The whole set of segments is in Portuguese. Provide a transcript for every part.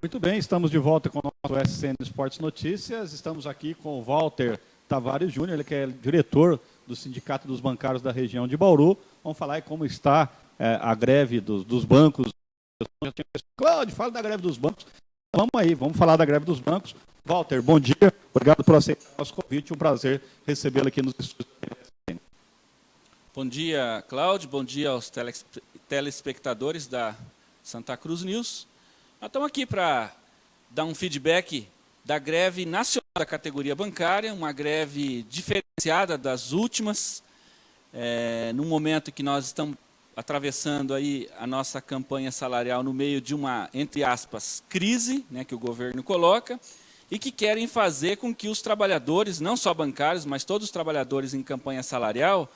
Muito bem, estamos de volta com o nosso SCN Esportes Notícias. Estamos aqui com o Walter Tavares Júnior, ele que é diretor do Sindicato dos Bancários da região de Bauru. Vamos falar aí como está a greve dos bancos. Cláudio, fala da greve dos bancos. Vamos aí, vamos falar da greve dos bancos. Walter, bom dia, obrigado por aceitar o nosso convite, um prazer recebê-lo aqui nos estúdios. Bom dia, Cláudio, bom dia aos telespectadores da Santa Cruz News. Nós estamos aqui para dar um feedback da greve nacional da categoria bancária, uma greve diferenciada das últimas, num momento que nós estamos atravessando aí a nossa campanha salarial no meio de uma, entre aspas, crise, né, que o governo coloca, e que querem fazer com que os trabalhadores, não só bancários, mas todos os trabalhadores em campanha salarial,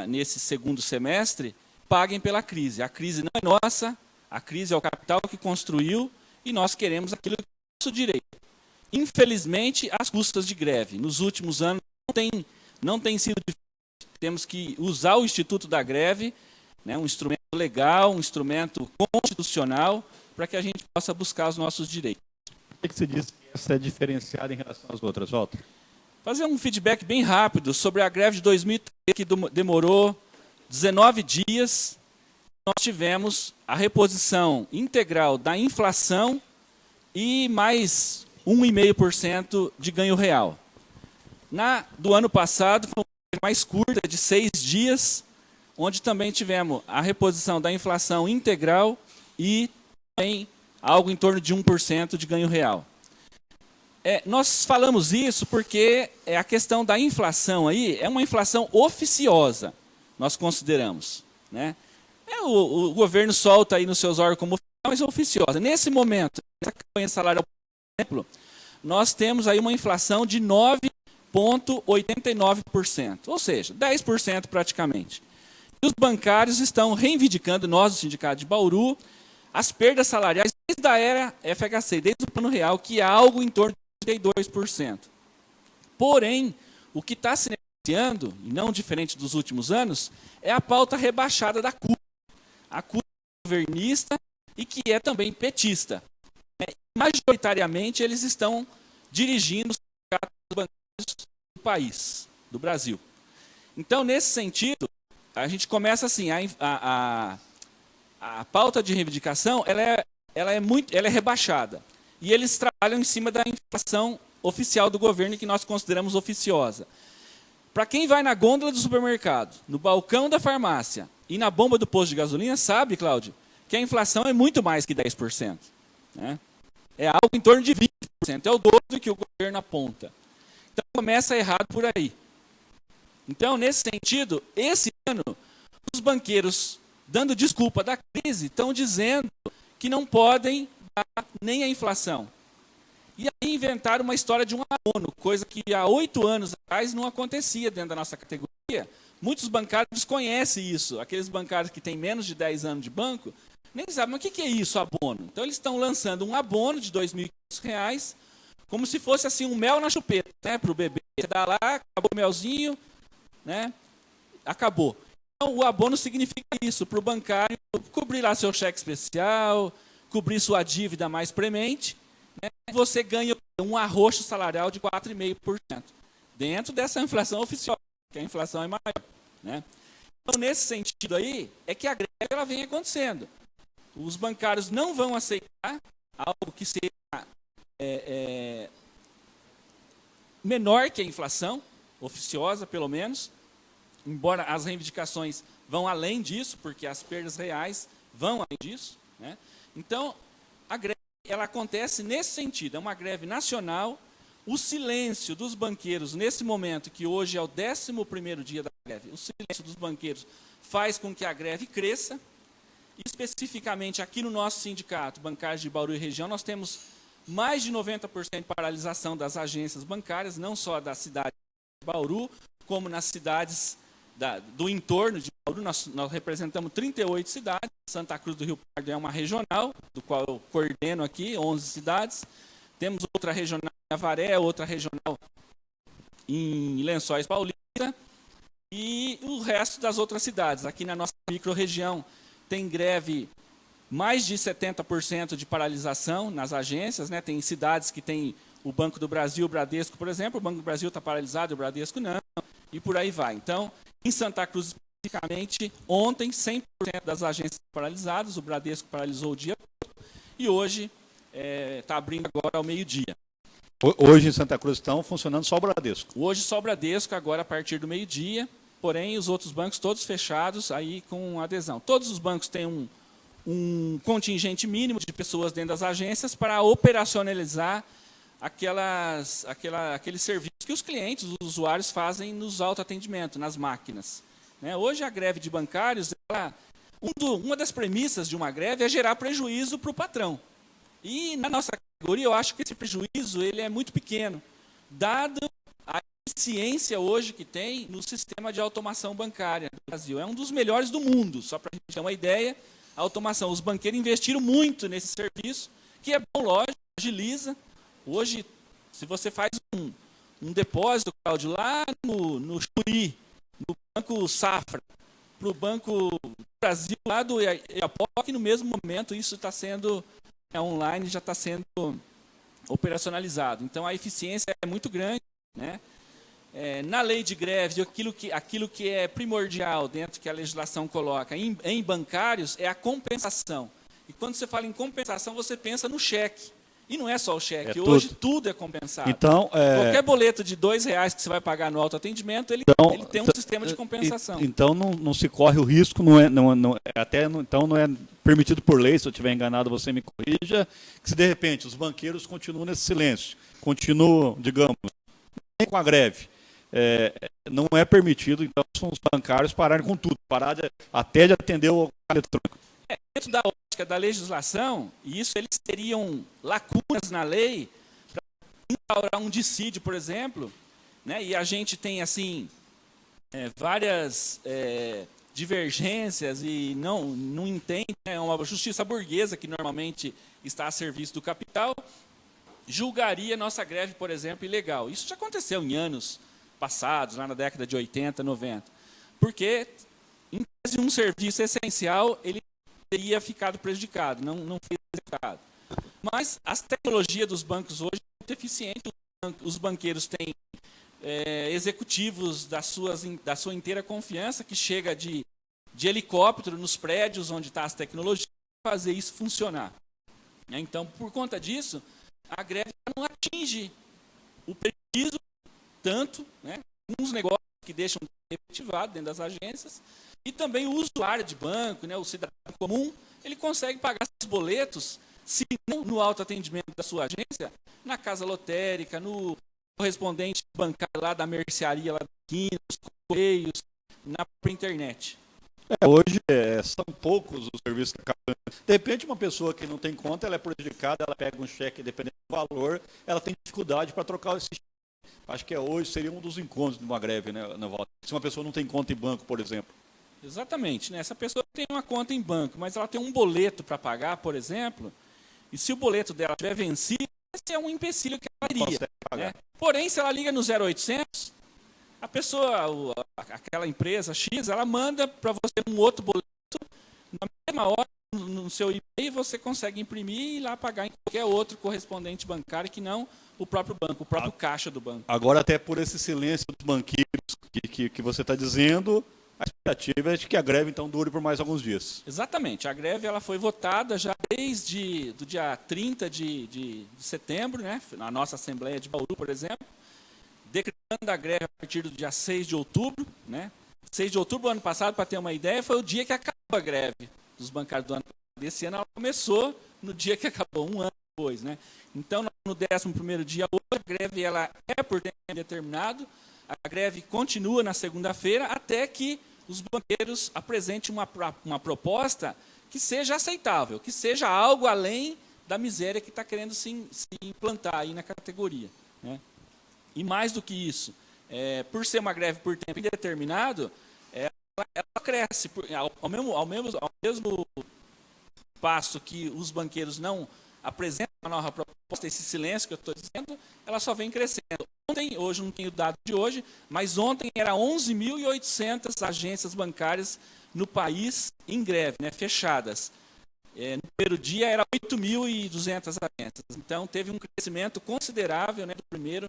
nesse segundo semestre, paguem pela crise. A crise não é nossa, a crise é o capital que construiu e nós queremos aquilo que é nosso direito. Infelizmente, às custas de greve. Nos últimos anos não tem sido diferente. Temos que usar o Instituto da Greve, né, um instrumento legal, um instrumento constitucional, para que a gente possa buscar os nossos direitos. Por que você disse que essa é diferenciada em relação às outras, Walter? Fazer um feedback bem rápido sobre a greve de 2003, que demorou 19 dias. Nós tivemos a reposição integral da inflação e mais 1,5% de ganho real. Do ano passado, foi uma greve mais curta, de 6 dias, onde também tivemos a reposição da inflação integral e também algo em torno de 1% de ganho real. Nós falamos isso porque a questão da inflação aí é uma inflação oficiosa, nós consideramos, né? O governo solta aí nos seus órgãos como oficial, mas é oficiosa. Nesse momento, nessa campanha salarial, por exemplo, nós temos aí uma inflação de 9,89%, ou seja, 10% praticamente. E os bancários estão reivindicando, nós, do Sindicato de Bauru, as perdas salariais desde a era FHC, desde o Plano Real, que é algo em torno de 32%. Porém, o que está se negociando, e não diferente dos últimos anos, é a pauta rebaixada da CUT. A CUT é governista e que é também petista. Majoritariamente, eles estão dirigindo os sindicatos bancários do país, do Brasil. Então, nesse sentido, a gente começa assim, a pauta de reivindicação ela é rebaixada. E eles trabalham em cima da inflação oficial do governo, que nós consideramos oficiosa. Para quem vai na gôndola do supermercado, no balcão da farmácia e na bomba do posto de gasolina, sabe, Cláudio, que a inflação é muito mais que 10%. Né? É algo em torno de 20%, é o dobro do que o governo aponta. Então, começa errado por aí. Então, nesse sentido, esse ano, os banqueiros, dando desculpa da crise, estão dizendo que não podem nem a inflação. E aí inventaram uma história de um abono, coisa que há 8 anos atrás não acontecia dentro da nossa categoria. Muitos bancários desconhecem isso. Aqueles bancários que têm menos de 10 anos de banco, nem sabem, mas o que é isso, abono? Então eles estão lançando um abono de R$ 2.500, como se fosse assim um mel na chupeta, né, para o bebê. Você dá lá, acabou o melzinho, né, acabou. Então o abono significa isso, para o bancário cobrir lá seu cheque especial, cobrir sua dívida mais premente, né, você ganha um arroxo salarial de 4,5%, dentro dessa inflação oficial, que a inflação é maior. Né? Então, nesse sentido aí, é que a greve ela vem acontecendo. Os bancários não vão aceitar algo que seja menor que a inflação, oficiosa pelo menos, embora as reivindicações vão além disso, porque as perdas reais vão além disso, né? Então, a greve ela acontece nesse sentido, é uma greve nacional. O silêncio dos banqueiros, nesse momento, que hoje é o 11º dia da greve, o silêncio dos banqueiros faz com que a greve cresça. Especificamente aqui no nosso sindicato, Bancários de Bauru e região, nós temos mais de 90% de paralisação das agências bancárias, não só da cidade de Bauru, como nas cidades do entorno de Bauru. Nós representamos 38 cidades. Santa Cruz do Rio Pardo é uma regional, do qual eu coordeno aqui, 11 cidades. Temos outra regional em Avaré, outra regional em Lençóis Paulista, e o resto das outras cidades. Aqui na nossa microrregião tem greve mais de 70% de paralisação nas agências, né? Tem cidades que tem o Banco do Brasil, o Bradesco, por exemplo, o Banco do Brasil está paralisado, o Bradesco não, e por aí vai. Então, em Santa Cruz, especificamente, ontem, 100% das agências paralisadas, o Bradesco paralisou o dia todo, e hoje está abrindo agora ao meio-dia. Hoje em Santa Cruz estão funcionando só o Bradesco? Hoje só o Bradesco, agora a partir do meio-dia, porém os outros bancos todos fechados, aí com adesão. Todos os bancos têm um contingente mínimo de pessoas dentro das agências para operacionalizar aqueles serviços que os clientes, os usuários fazem nos autoatendimentos, nas máquinas. Né? Hoje a greve de bancários, uma das premissas de uma greve é gerar prejuízo para o patrão. E na nossa categoria eu acho que esse prejuízo ele é muito pequeno, dado a eficiência hoje que tem no sistema de automação bancária do Brasil. É um dos melhores do mundo, só para a gente ter uma ideia, a automação. Os banqueiros investiram muito nesse serviço, que é bom, lógico, agiliza. Hoje, se você faz um depósito, Cláudio, lá no Chuí, no Banco Safra, para o Banco Brasil, lá do Iapoc, no mesmo momento isso está sendo online, já está sendo operacionalizado. Então, a eficiência é muito grande, né? Na lei de greve, aquilo que é primordial dentro que a legislação coloca em bancários é a compensação. E quando você fala em compensação, você pensa no cheque. E não é só o cheque, hoje tudo é compensado. Então, qualquer boleto de R$2 que você vai pagar no autoatendimento, ele tem um sistema de compensação. Então não se corre o risco, então não é permitido por lei, se eu estiver enganado você me corrija, que se de repente os banqueiros continuam nesse silêncio, continuam, digamos, com a greve. Não é permitido, então, os bancários pararem com tudo, até de atender o eletrônico. Dentro da ótica da legislação, e isso eles teriam lacunas na lei para instaurar um dissídio, por exemplo, né? E a gente tem assim várias divergências e não entende, né? Uma justiça burguesa que normalmente está a serviço do capital, julgaria nossa greve, por exemplo, ilegal. Isso já aconteceu em anos passados, lá na década de 80, 90. Porque, em tese, um serviço essencial, ele teria ficado prejudicado, não foi executado. Mas as tecnologias dos bancos hoje são muito eficientes. Os banqueiros têm executivos da sua inteira confiança, que chega de helicóptero nos prédios onde está as tecnologias, para fazer isso funcionar. Então, por conta disso, a greve não atinge o prejuízo tanto, né, uns negócios que deixam de ser efetivados dentro das agências, e também o usuário de banco, né, o cidadão comum, ele consegue pagar seus boletos, se não no autoatendimento da sua agência, na casa lotérica, no correspondente bancário lá da mercearia, lá da esquina, nos correios, na própria internet. Hoje são poucos os serviços que acabam. De repente, uma pessoa que não tem conta, ela é prejudicada, ela pega um cheque, dependendo do valor, ela tem dificuldade para trocar esse cheque. Acho que hoje seria um dos encontros de uma greve, né, Volta? Se uma pessoa não tem conta em banco, por exemplo. Exatamente, né? Essa pessoa tem uma conta em banco, mas ela tem um boleto para pagar, por exemplo, e se o boleto dela tiver vencido, esse é um empecilho que ela iria. Né? Porém, se ela liga no 0800, a pessoa, aquela empresa X, ela manda para você um outro boleto, na mesma hora, no seu e-mail, você consegue imprimir e ir lá pagar em qualquer outro correspondente bancário que não o próprio banco, o próprio caixa do banco. Agora, até por esse silêncio dos banqueiros que você está dizendo, a expectativa é de que a greve, então, dure por mais alguns dias. Exatamente. A greve ela foi votada já desde o dia 30 de setembro, né, na nossa Assembleia de Bauru, por exemplo, decretando a greve a partir do dia 6 de outubro. Né? 6 de outubro do ano passado, para ter uma ideia, foi o dia que acabou a greve dos bancários do ano passado. Esse ano ela começou no dia que acabou, um ano depois. Né? Então, no 11º dia, hoje, a greve ela é por tempo determinado, a greve continua na segunda-feira, até que os banqueiros apresentem uma proposta que seja aceitável, que seja algo além da miséria que está querendo se implantar aí na categoria. Né? E mais do que isso, por ser uma greve por tempo indeterminado, ela cresce. Ao mesmo passo que os banqueiros não apresentam uma nova proposta, esse silêncio que eu estou dizendo, ela só vem crescendo. Hoje não tenho o dado de hoje, mas ontem era 11.800 agências bancárias no país em greve, né, fechadas. no primeiro dia era 8.200 agências. Então teve um crescimento considerável, né, do primeiro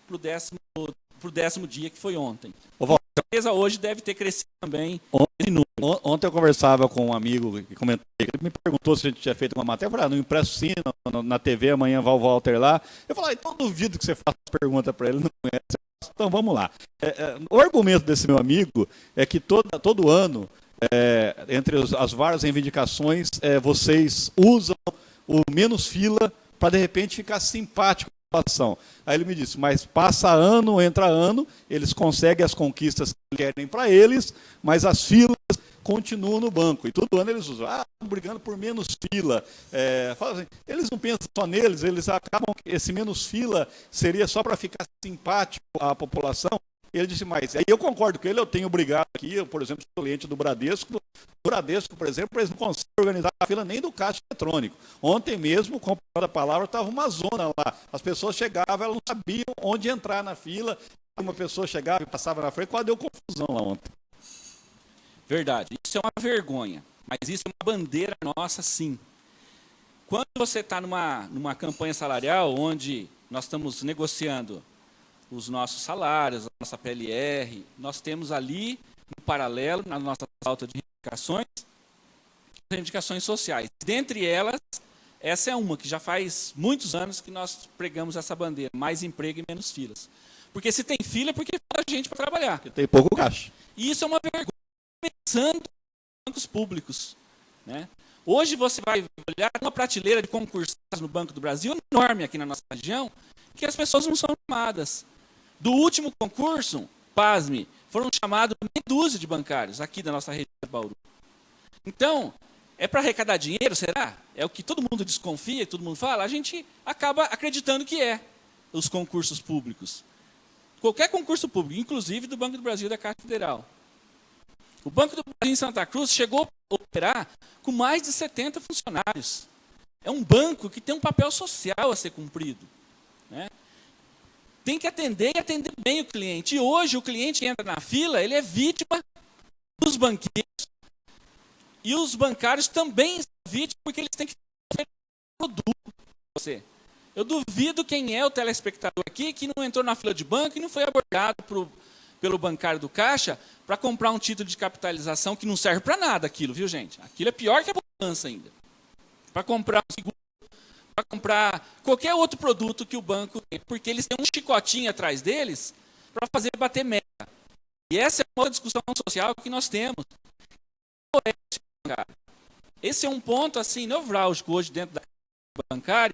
para o 10º dia, que foi ontem. Com certeza hoje deve ter crescido também esse número. Ontem eu conversava com um amigo que comentou, ele me perguntou se a gente tinha feito uma matéria. Eu falei, no impresso sim, na TV, amanhã vai o Walter lá. Eu falei, então eu duvido que você faça pergunta para ele, não conhece. Então vamos lá. O argumento desse meu amigo é que todo ano, entre as várias reivindicações, vocês usam o menos fila para de repente ficar simpático com a população. Aí ele me disse, mas passa ano, entra ano, eles conseguem as conquistas que querem para eles, mas as filas continuam no banco. E todo ano eles usam, estão brigando por menos fila. Assim, eles não pensam só neles, eles acabam que esse menos fila seria só para ficar simpático à população. Ele disse, mas aí eu concordo com ele, eu tenho brigado aqui, eu, por exemplo, sou cliente do Bradesco. O Bradesco, por exemplo, eles não conseguem organizar a fila nem do caixa eletrônico. Ontem mesmo, com a palavra, estava uma zona lá. As pessoas chegavam, elas não sabiam onde entrar na fila. Uma pessoa chegava e passava na frente, quase deu confusão lá ontem. Verdade, isso é uma vergonha, mas isso é uma bandeira nossa, sim. Quando você está numa campanha salarial, onde nós estamos negociando os nossos salários, a nossa PLR, nós temos ali, no paralelo, na nossa pauta de reivindicações sociais. Dentre elas, essa é uma que já faz muitos anos que nós pregamos essa bandeira, mais emprego e menos filas. Porque se tem fila é porque falta gente para trabalhar. Porque tem pouco caixa. E isso é uma vergonha, começando nos bancos públicos, né? Hoje você vai olhar uma prateleira de concursados no Banco do Brasil enorme aqui na nossa região, que as pessoas não são chamadas. Do último concurso, pasme, foram chamados meia dúzia de bancários aqui da nossa região de Bauru. Então, é para arrecadar dinheiro, será? É o que todo mundo desconfia, todo mundo fala, a gente acaba acreditando que é os concursos públicos. Qualquer concurso público, inclusive do Banco do Brasil e da Caixa Federal. O Banco do Brasil em Santa Cruz chegou a operar com mais de 70 funcionários. É um banco que tem um papel social a ser cumprido, né? Tem que atender e atender bem o cliente. E hoje o cliente que entra na fila, ele é vítima dos banqueiros. E os bancários também são vítimas porque eles têm que oferecer produto para você. Eu duvido quem é o telespectador aqui que não entrou na fila de banco e não foi abordado pelo bancário do caixa para comprar um título de capitalização que não serve para nada aquilo, viu, gente? Aquilo é pior que a poupança ainda. Para comprar um seguro, para comprar qualquer outro produto que o banco tem, porque eles têm um chicotinho atrás deles para fazer bater meta. E essa é uma discussão social que nós temos. Esse é um ponto assim nevrálgico hoje dentro da bancária,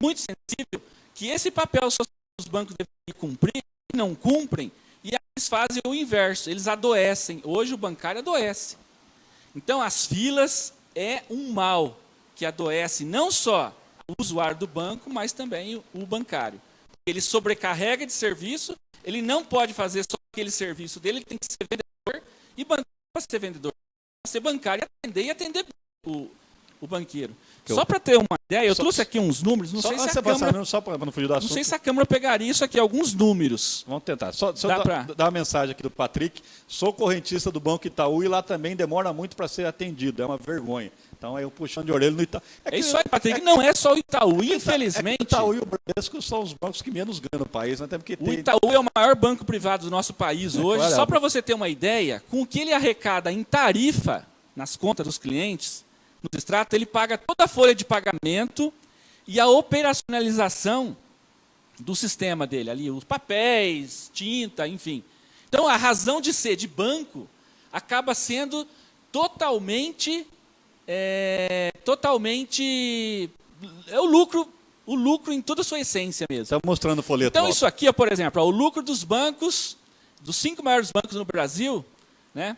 muito sensível, que esse papel social que os bancos devem cumprir, não cumprem, e eles fazem o inverso, eles adoecem. Hoje o bancário adoece. Então as filas é um mal que adoece não só o usuário do banco, mas também o bancário. Ele sobrecarrega de serviço, ele não pode fazer só aquele serviço dele, ele tem que ser vendedor, e bancário para ser vendedor, para ser bancário e atender o banqueiro. Só para ter uma ideia, eu trouxe aqui uns números, não sei se a Câmara... Só para não fugir do assunto. Não sei se a Câmara pegaria isso aqui, alguns números. Vamos tentar. Só dar uma mensagem aqui do Patrick. Sou correntista do Banco Itaú e lá também demora muito para ser atendido. É uma vergonha. Então, aí eu puxando de orelha no Itaú. É isso aí, Patrick. Não é só o Itaú, infelizmente. O Itaú e o Bradesco são os bancos que menos ganham no país. Né? O Itaú é o maior banco privado do nosso país hoje. Claro. Só para você ter uma ideia, com o que ele arrecada em tarifa nas contas dos clientes, no extrato, ele paga toda a folha de pagamento e a operacionalização do sistema dele, ali, os papéis, tinta, enfim. Então, a razão de ser de banco acaba sendo totalmente o lucro em toda a sua essência mesmo. Está mostrando o folheto. Então, isso aqui, por exemplo, o lucro dos bancos, dos 5 maiores bancos no Brasil, né?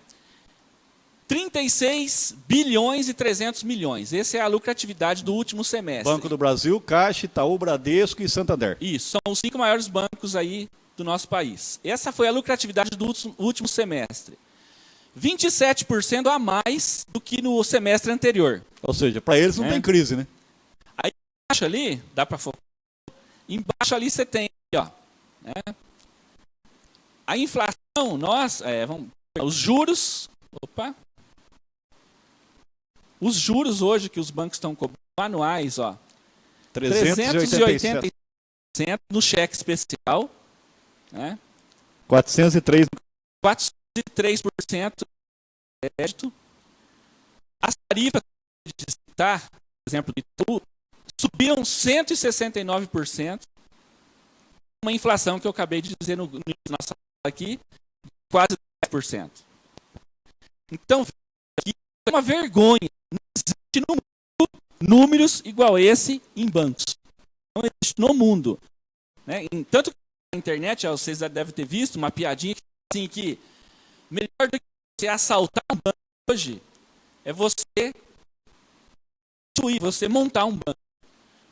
36 bilhões e 300 milhões. Essa é a lucratividade do último semestre. Banco do Brasil, Caixa, Itaú, Bradesco e Santander. Isso, são os 5 maiores bancos aí do nosso país. Essa foi a lucratividade do último semestre. 27% a mais do que no semestre anterior. Ou seja, para eles não tem crise, né? Aí embaixo ali, dá para focar. Embaixo ali você tem, ó, né? A inflação, os juros, Os juros hoje que os bancos estão cobrando anuais, ó, 387. 380% no cheque especial, né? 403. 403% de crédito. As tarifas de citar, por exemplo, do Itaú, subiram 169%. Uma inflação que eu acabei de dizer no nossa fala aqui, quase 10%. Então, aqui é uma vergonha. Não existe no mundo números igual esse em bancos. Não existe no mundo. Né? Tanto que na internet, vocês já devem ter visto uma piadinha assim, que melhor do que você assaltar um banco hoje é você montar um banco.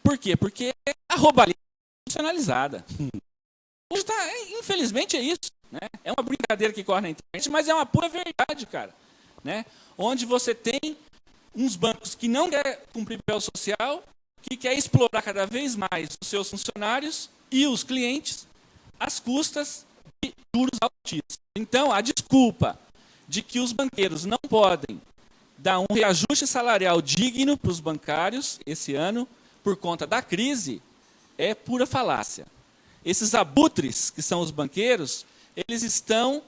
Por quê? Porque a roubalheira é institucionalizada. Hoje infelizmente é isso. Né? É uma brincadeira que corre na internet, mas é uma pura verdade, cara. Né? Onde você tem uns bancos que não querem cumprir papel social, que quer explorar cada vez mais os seus funcionários e os clientes às custas de juros altíssimos. Então, a desculpa de que os banqueiros não podem dar um reajuste salarial digno para os bancários esse ano, por conta da crise, é pura falácia. Esses abutres, que são os banqueiros, eles estão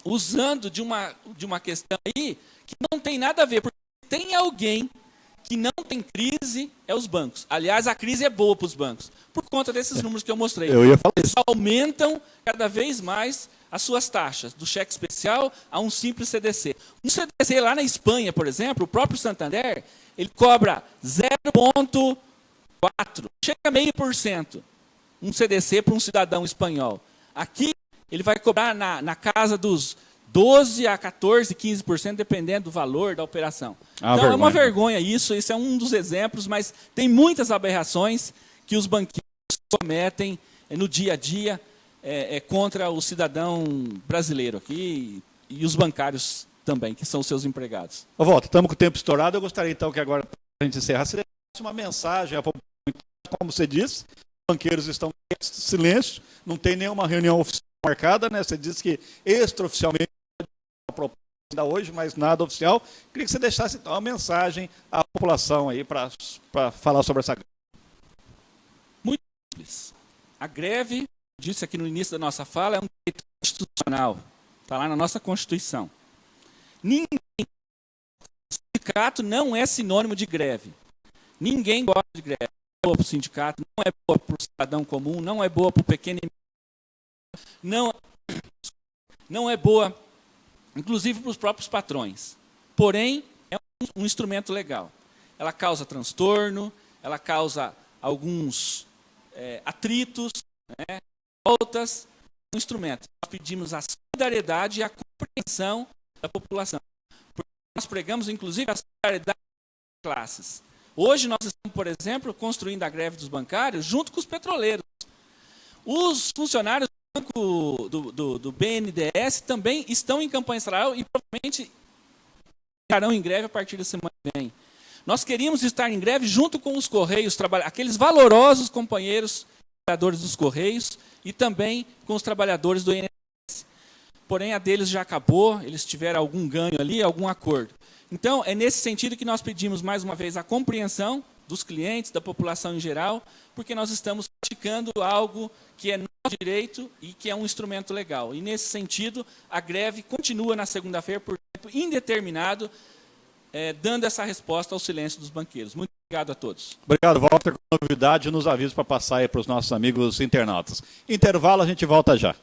usando de uma questão aí que não tem nada a ver, porque tem alguém que não tem crise, é os bancos. Aliás, a crise é boa para os bancos, por conta desses números que eu mostrei. Eu ia falar isso. Eles aumentam cada vez mais as suas taxas, do cheque especial a um simples CDC. Um CDC lá na Espanha, por exemplo, o próprio Santander, ele cobra 0,4, chega a 0,5%, um CDC para um cidadão espanhol. Aqui, ele vai cobrar na casa dos 12% a 14%, 15%, dependendo do valor da operação. Então, é uma vergonha isso é um dos exemplos, mas tem muitas aberrações que os banqueiros cometem no dia a dia contra o cidadão brasileiro aqui e os bancários também, que são seus empregados. Walter, estamos com o tempo estourado, eu gostaria então que agora, para a gente encerrar, você desse uma mensagem à população, como você disse, os banqueiros estão em silêncio, não tem nenhuma reunião oficial marcada, né? Você disse que extraoficialmente ainda hoje, mas nada oficial. Queria que você deixasse então uma mensagem à população aí para falar sobre essa greve. Muito simples. A greve, disse aqui no início da nossa fala, é um direito constitucional. Está lá na nossa Constituição. Sindicato não é sinônimo de greve. Ninguém gosta de greve. Não é boa para o sindicato, não é boa para o cidadão comum, não é boa para o pequeno não é boa, inclusive para os próprios patrões. Porém, é um instrumento legal. Ela causa transtorno, ela causa alguns atritos, né, voltas. Um instrumento. Nós pedimos a solidariedade e a compreensão da população. Porque nós pregamos, inclusive, a solidariedade das classes. Hoje nós estamos, por exemplo, construindo a greve dos bancários junto com os petroleiros. Os funcionários do BNDES também estão em campanha salarial e provavelmente estarão em greve a partir da semana que vem. Nós queríamos estar em greve junto com os Correios, aqueles valorosos companheiros trabalhadores dos Correios e também com os trabalhadores do INSS. Porém, a deles já acabou, eles tiveram algum ganho ali, algum acordo. Então, é nesse sentido que nós pedimos, mais uma vez, a compreensão dos clientes, da população em geral, porque nós estamos praticando algo que é nosso direito e que é um instrumento legal. E, nesse sentido, a greve continua na segunda-feira por tempo indeterminado, dando essa resposta ao silêncio dos banqueiros. Muito obrigado a todos. Obrigado, Walter. Com novidade, nos avisa para passar aí para os nossos amigos internautas. Intervalo, a gente volta já.